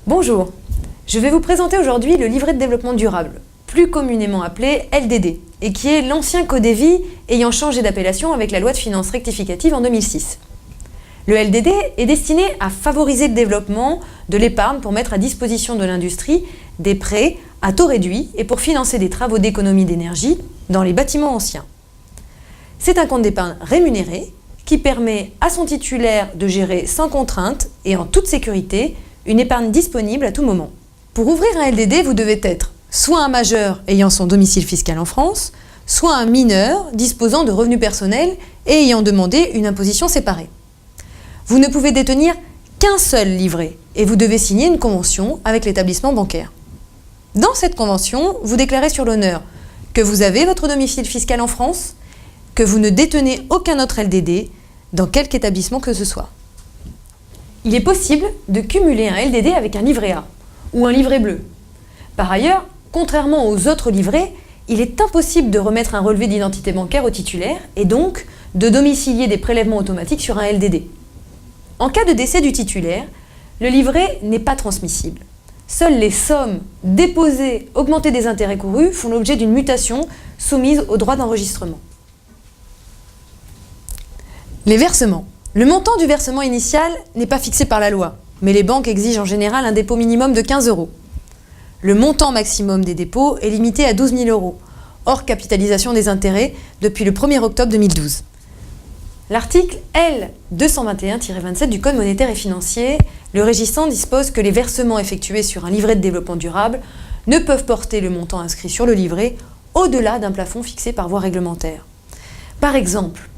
Bonjour, je vais vous présenter aujourd'hui le livret de développement durable, plus communément appelé LDD, et qui est l'ancien Codévi ayant changé d'appellation avec la loi de finances rectificative en 2006. Le LDD est destiné à favoriser le développement de l'épargne pour mettre à disposition de l'industrie des prêts à taux réduit et pour financer des travaux d'économie d'énergie dans les bâtiments anciens. C'est un compte d'épargne rémunéré qui permet à son titulaire de gérer sans contrainte et en toute sécurité une épargne disponible à tout moment. Pour ouvrir un LDD, vous devez être soit un majeur ayant son domicile fiscal en France, soit un mineur disposant de revenus personnels et ayant demandé une imposition séparée. Vous ne pouvez détenir qu'un seul livret et vous devez signer une convention avec l'établissement bancaire. Dans cette convention, vous déclarez sur l'honneur que vous avez votre domicile fiscal en France, que vous ne détenez aucun autre LDD dans quelque établissement que ce soit. Il est possible de cumuler un LDD avec un livret A ou un livret bleu. Par ailleurs, contrairement aux autres livrets, il est impossible de remettre un relevé d'identité bancaire au titulaire et donc de domicilier des prélèvements automatiques sur un LDD. En cas de décès du titulaire, le livret n'est pas transmissible. Seules les sommes déposées augmentées des intérêts courus font l'objet d'une mutation soumise au droit d'enregistrement. Les versements. Le montant du versement initial n'est pas fixé par la loi, mais les banques exigent en général un dépôt minimum de 15 €. Le montant maximum des dépôts est limité à 12 000 €, hors capitalisation des intérêts depuis le 1er octobre 2012. L'article L221-27 du Code monétaire et financier, le régissant dispose que les versements effectués sur un livret de développement durable ne peuvent porter le montant inscrit sur le livret au-delà d'un plafond fixé par voie réglementaire. Par exemple,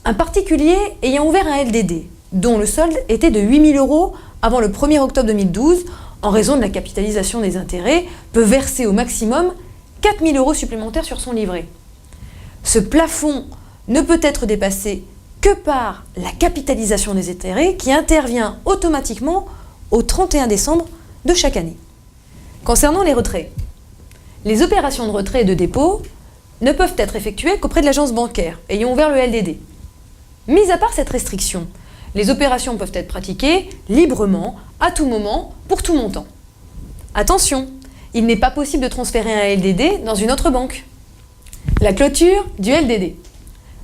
un particulier ayant ouvert un LDD, dont le solde était de 8 000 € avant le 1er octobre 2012, en raison de la capitalisation des intérêts, peut verser au maximum 4 000 € supplémentaires sur son livret. Ce plafond ne peut être dépassé que par la capitalisation des intérêts qui intervient automatiquement au 31 décembre de chaque année. Concernant les retraits, les opérations de retrait et de dépôt ne peuvent être effectuées qu'auprès de l'agence bancaire ayant ouvert le LDD. Mis à part cette restriction, les opérations peuvent être pratiquées librement, à tout moment, pour tout montant. Attention, il n'est pas possible de transférer un LDD dans une autre banque. La clôture du LDD.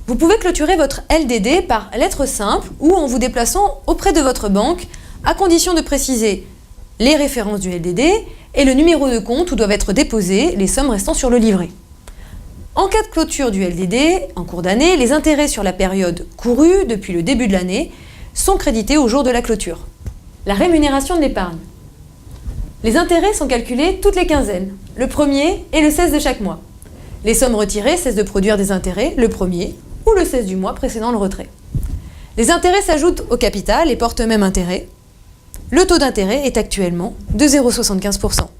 Vous pouvez clôturer votre LDD par lettre simple ou en vous déplaçant auprès de votre banque, à condition de préciser les références du LDD et le numéro de compte où doivent être déposées les sommes restant sur le livret. En cas de clôture du LDD, en cours d'année, les intérêts sur la période courue depuis le début de l'année sont crédités au jour de la clôture. La rémunération de l'épargne. Les intérêts sont calculés toutes les quinzaines, le 1er et le 16 de chaque mois. Les sommes retirées cessent de produire des intérêts le 1er ou le 16 du mois précédant le retrait. Les intérêts s'ajoutent au capital et portent même intérêt. Le taux d'intérêt est actuellement de 0,75 %.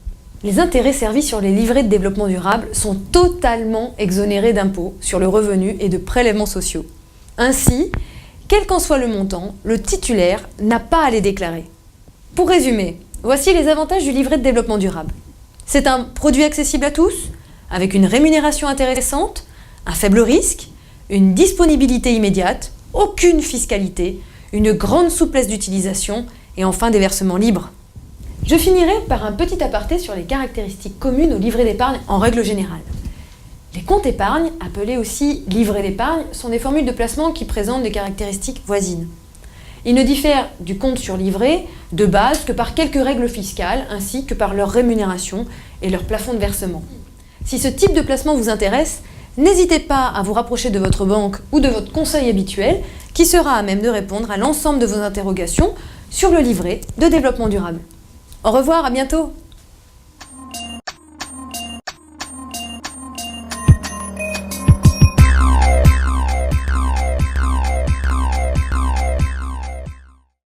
Les intérêts servis sur les livrets de développement durable sont totalement exonérés d'impôts sur le revenu et de prélèvements sociaux. Ainsi, quel qu'en soit le montant, le titulaire n'a pas à les déclarer. Pour résumer, voici les avantages du livret de développement durable. C'est un produit accessible à tous, avec une rémunération intéressante, un faible risque, une disponibilité immédiate, aucune fiscalité, une grande souplesse d'utilisation et enfin des versements libres. Je finirai par un petit aparté sur les caractéristiques communes au livret d'épargne en règle générale. Les comptes épargne, appelés aussi livrets d'épargne, sont des formules de placement qui présentent des caractéristiques voisines. Ils ne diffèrent du compte sur livret de base que par quelques règles fiscales ainsi que par leur rémunération et leur plafond de versement. Si ce type de placement vous intéresse, n'hésitez pas à vous rapprocher de votre banque ou de votre conseil habituel qui sera à même de répondre à l'ensemble de vos interrogations sur le livret de développement durable. Au revoir, à bientôt!